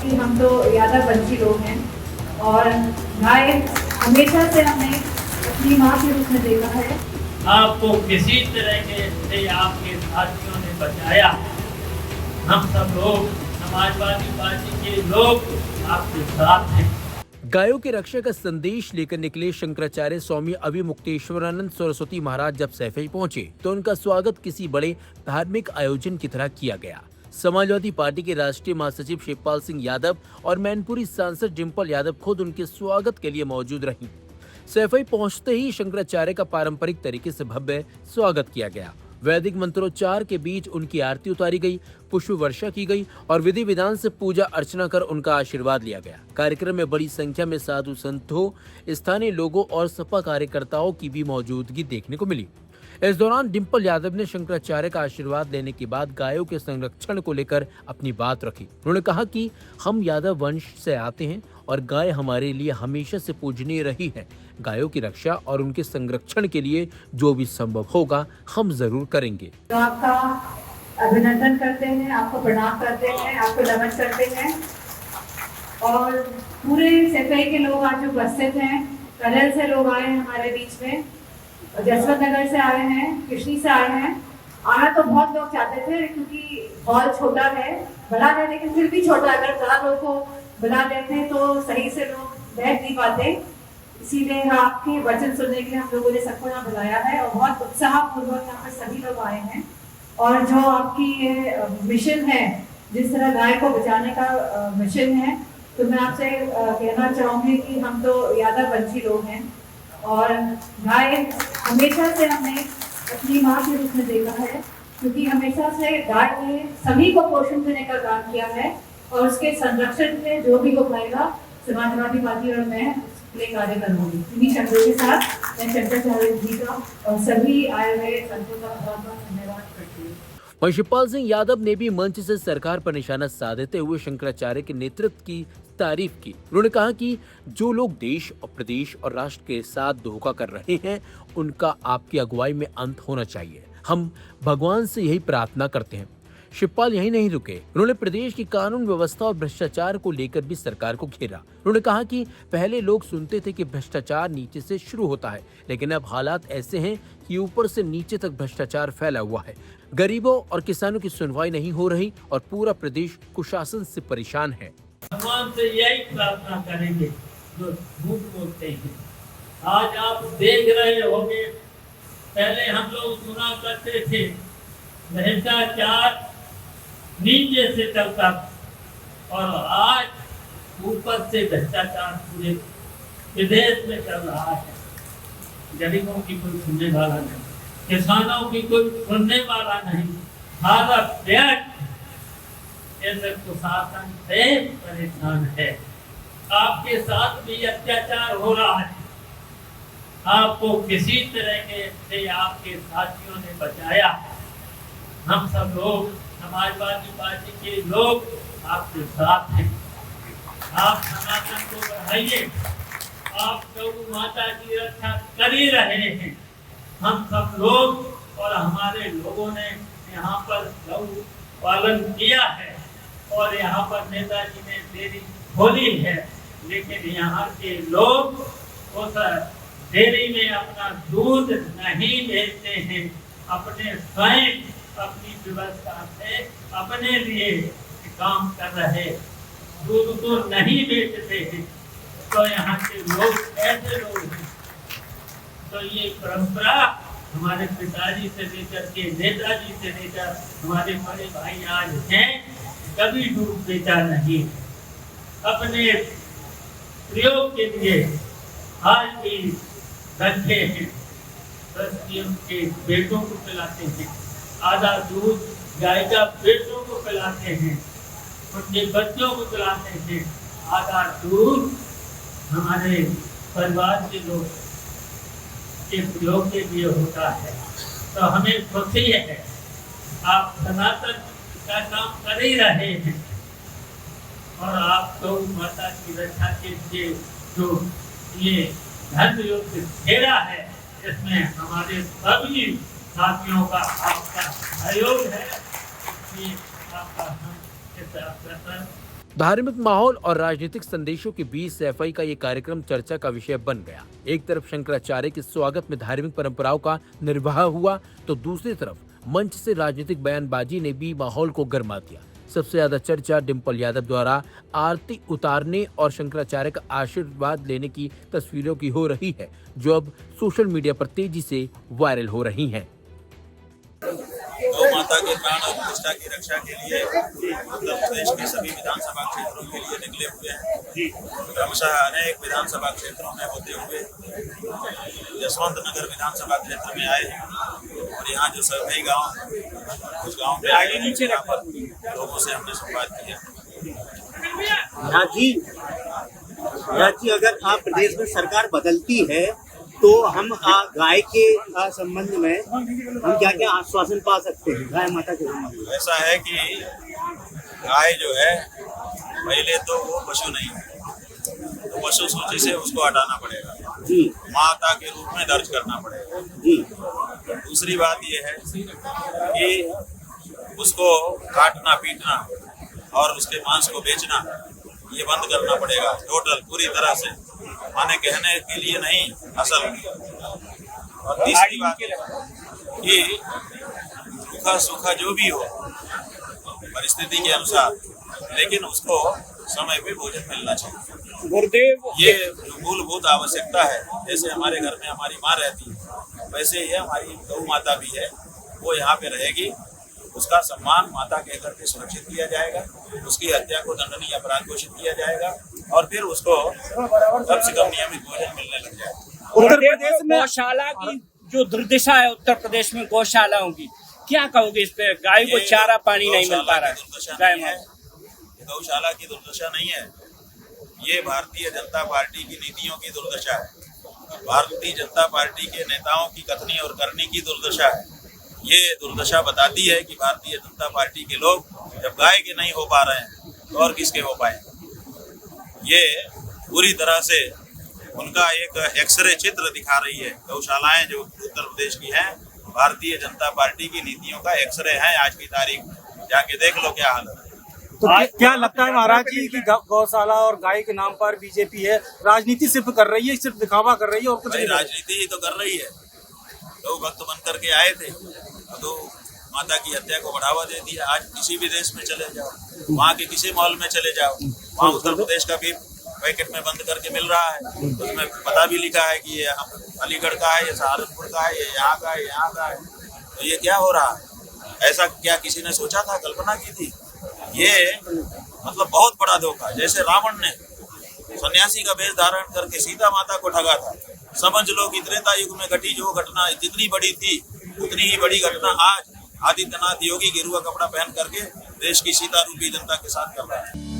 कि हम तो यादव वंशी लोग हैं और गाय हमेशा से हमने अपनी माँ के रूप में देखा है। आपको किसी तरह के से आपके साथियों ने बचाया। हम सब लोग समाजवादी पार्टी के लोग आपके साथ हैं। गायों की रक्षा का संदेश लेकर निकले शंकराचार्य स्वामी अभिमुक्तेश्वरानंद सरस्वती महाराज जब सैफई पहुंचे तो उनका स्वागत किसी बड़े धार्मिक आयोजन की तरह किया गया। समाजवादी पार्टी के राष्ट्रीय महासचिव शिवपाल सिंह यादव और मैनपुरी सांसद डिंपल यादव खुद उनके स्वागत के लिए मौजूद रहीं। सैफई पहुंचते ही शंकराचार्य का पारंपरिक तरीके से भव्य स्वागत किया गया। वैदिक मंत्रोच्चार के बीच उनकी आरती उतारी गई, पुष्प वर्षा की गई और विधि विधान से पूजा अर्चना कर उनका आशीर्वाद लिया गया। कार्यक्रम में बड़ी संख्या में साधु संतों, स्थानीय लोगों और सपा कार्यकर्ताओं की भी मौजूदगी देखने को मिली। इस दौरान डिंपल यादव ने शंकराचार्य का आशीर्वाद लेने के बाद गायों के संरक्षण को लेकर अपनी बात रखी। उन्होंने कहा कि हम यादव वंश से आते हैं और गाय हमारे लिए हमेशा से पूजनीय रही है। गायों की रक्षा और उनके संरक्षण के लिए जो भी संभव होगा हम जरूर करेंगे। तो आपका अभिनंदन करते हैं, आपको प्रणाम करते हैं, आपको नमन करते हैं और पूरे सैफई के लोग आज उपस्थित हैं। कलर से लोग आए हैं हमारे बीच में, जसवंत नगर से आए हैं, कृष्णी से आए हैं। आना तो बहुत लोग चाहते थे क्योंकि हॉल छोटा है, बड़ा है, लेकिन फिर भी छोटा। अगर ज़्यादा लोग को बुला लेते हैं तो सही से लोग बैठ नहीं पाते, इसीलिए आपके वचन सुनने के लिए हम लोगों ने सबको यहाँ बुलाया है और बहुत उत्साहपूर्वक यहाँ पर सभी लोग आए हैं। और जो आपकी ये मिशन है, जिस तरह गाय को बचाने का मिशन है, तो मैं आपसे कहना चाहूँगी कि हम तो यादव वंशी लोग हैं और गाय हमेशा से हमने अपनी माँ के रूप में देखा है, क्योंकि हमेशा से गाय ने सभी को पोषण देने का काम किया है और उसके संरक्षण में जो भी हो पाएगा समाजवादी पार्टी और मैं ले कार्य करूंगी। इन्हीं शब्दों के साथ मैं शंकराचार्य जी का और सभी आए हुए संतों का बहुत बहुत धन्यवाद करती हूँ। वहीं शिवपाल सिंह यादव ने भी मंच से सरकार पर निशाना साधते हुए शंकराचार्य के नेतृत्व की तारीफ की। उन्होंने कहा कि जो लोग देश और प्रदेश और राष्ट्र के साथ धोखा कर रहे हैं उनका आपकी अगुवाई में अंत होना चाहिए। हम भगवान से यही प्रार्थना करते हैं। शिवपाल यही नहीं रुके, उन्होंने प्रदेश की कानून व्यवस्था और भ्रष्टाचार को लेकर भी सरकार को घेरा। उन्होंने कहा कि पहले लोग सुनते थे कि भ्रष्टाचार नीचे से शुरू होता है, लेकिन अब हालात ऐसे हैं कि ऊपर से नीचे तक भ्रष्टाचार फैला हुआ है। गरीबों और किसानों की सुनवाई नहीं हो रही और पूरा प्रदेश कुशासन से परेशान है। भगवान से यही प्रार्थना करेंगे जो झूठ बोलते हैं। आज आप देख रहे होंगे, पहले हम लोग सुना करते थे भ्रष्टाचार नीचे से चलता और आज ऊपर से भ्रष्टाचार पूरे विदेश में चल रहा है। गरीबों की कोई सुनने वाला नहीं, किसानों की कोई सुनने वाला नहीं। भारत देश ऐसे कुशासन से परेशान है। आपके साथ भी अत्याचार हो रहा है। आपको किसी तरह के से आपके साथियों ने बचाया। हम सब लोग समाजवादी पार्टी के लोग आपके साथ हैं। आप सनातन को बढ़ाइए, आप गौ माता की रक्षा कर ही रहे हैं। हम सब लोग और हमारे लोगों ने यहाँ पर गौ पालन किया है और यहाँ पर नेताजी ने डेयरी खोली है, लेकिन यहाँ के लोग उस डेयरी में अपना दूध नहीं बेचते हैं। अपने स्वयं अपनी व्यवस्था से अपने लिए काम कर रहे, दूध को नहीं बेचते हैं। तो यहाँ के लोग ऐसे लोग हैं। तो ये परंपरा हमारे पिताजी से लेकर के नेताजी से लेकर हमारे बड़े भाई आज हैं, कभी दूध बेचा नहीं। अपने प्रयोग के लिए आज भी रखे हैं, बस ये उनके बेटों को पिलाते हैं। आधा दूध गाय का बेटों को पिलाते हैं, उनके बच्चों को पिलाते हैं। आधा दूध हमारे परिवार के लोग के प्रयोग के लिए होता है। तो हमें खुशी है, आप सनातन का काम कर ही रहे हैं और आप गौ माता की रक्षा के लिए जो ये धर्म युद्ध छेड़ा है, इसमें हमारे सभी साथियों का आपका सहयोग है। इसलिए आपका हम करता है। धार्मिक माहौल और राजनीतिक संदेशों के बीच सैफई का ये कार्यक्रम चर्चा का विषय बन गया। एक तरफ शंकराचार्य के स्वागत में धार्मिक परंपराओं का निर्वाह हुआ, तो दूसरी तरफ मंच से राजनीतिक बयानबाजी ने भी माहौल को गर्मा दिया। सबसे ज्यादा चर्चा डिम्पल यादव द्वारा आरती उतारने और शंकराचार्य का आशीर्वाद लेने की तस्वीरों की हो रही है, जो अब सोशल मीडिया पर तेजी से वायरल हो रही हैं। गौ माता के प्राण और प्रतिष्ठा की रक्षा के लिए उत्तर प्रदेश के सभी विधानसभा क्षेत्रों के लिए निकले हुए हैं। क्रमशः अनेक विधानसभा क्षेत्रों में होते हुए यशवंत नगर विधानसभा क्षेत्र में आए और यहाँ जो सभी गांव उस गांव में आए यहाँ पर लोगों से हमने संवाद किया। जी, अगर आप प्रदेश में सरकार बदलती है तो हम गाय के संबंध में हम क्या क्या आश्वासन पा सकते हैं गाय माता के संबंध में? ऐसा है कि गाय जो है पहले तो वो पशु नहीं है, तो पशु सूची से उसको हटाना पड़ेगा जी, माता के रूप में दर्ज करना पड़ेगा जी। दूसरी बात ये है कि उसको काटना पीटना और उसके मांस को बेचना ये बंद करना पड़ेगा टोटल पूरी तरह से, माने कहने के लिए नहीं असल। और तीसरी बात कि रूखा सूखा जो भी हो परिस्थिति के अनुसार, लेकिन उसको समय पे भोजन मिलना चाहिए। गुरुदेव, ये मूलभूत आवश्यकता है। जैसे हमारे घर में हमारी माँ रहती है, वैसे ही हमारी गौ माता भी है, वो यहाँ पे रहेगी। उसका सम्मान माता कह करके सुरक्षित किया जाएगा, उसकी हत्या को दंडनीय अपराध घोषित किया जाएगा और फिर उसको कम से कम नियमित भोजन मिलने लग जाएगा। उत्तर प्रदेश में गौशाला की जो दुर्दशा है, उत्तर प्रदेश में गौशालाओं की, क्या कहोगे इस पे? गाय को चारा पानी नहीं मिल पा रहा है। गौशाला की दुर्दशा नहीं है, ये भारतीय जनता पार्टी की नीतियों की दुर्दशा है, भारतीय जनता पार्टी के नेताओं की कथनी और करनी की दुर्दशा है। ये दुर्दशा बताती है कि भारतीय जनता पार्टी के लोग जब गाय के नहीं हो पा रहे हैं तो और किसके हो पाए। ये पूरी तरह से उनका एक एक्सरे चित्र दिखा रही है। गौशालाएं जो उत्तर प्रदेश की हैं, भारतीय जनता पार्टी की नीतियों का एक्सरे है। आज की तारीख जाके देख लो क्या हालत है। तो क्या लगता है महाराज जी कि गौशाला और गाय के नाम पर बीजेपी है राजनीति सिर्फ कर रही है, सिर्फ दिखावा कर रही है और कुछ नहीं? राजनीति ही तो कर रही है। लोग भक्त बन करके आए थे तो माता की हत्या को बढ़ावा दे दिया। आज किसी भी देश में चले जाओ, वहाँ के किसी मॉल में चले जाओ, वहाँ उत्तर प्रदेश का भी पैकेट में बंद करके मिल रहा है। उसमें पता भी लिखा है कि ये अलीगढ़ का है, ये सहारनपुर का है, ये यहाँ का है, यहाँ का है। तो ये क्या हो रहा है? ऐसा क्या किसी ने सोचा था, कल्पना की थी? ये मतलब बहुत बड़ा धोखा। जैसे रावण ने सन्यासी का वेश धारण करके सीता माता को ठगा था, समझ लो कि त्रेता युग में घटी जो घटना जितनी बड़ी थी उतनी ही बड़ी घटना आज आदित्यनाथ योगी गेरुआ कपड़ा पहन करके देश की सीता रूपी जनता के साथ कर रहा है।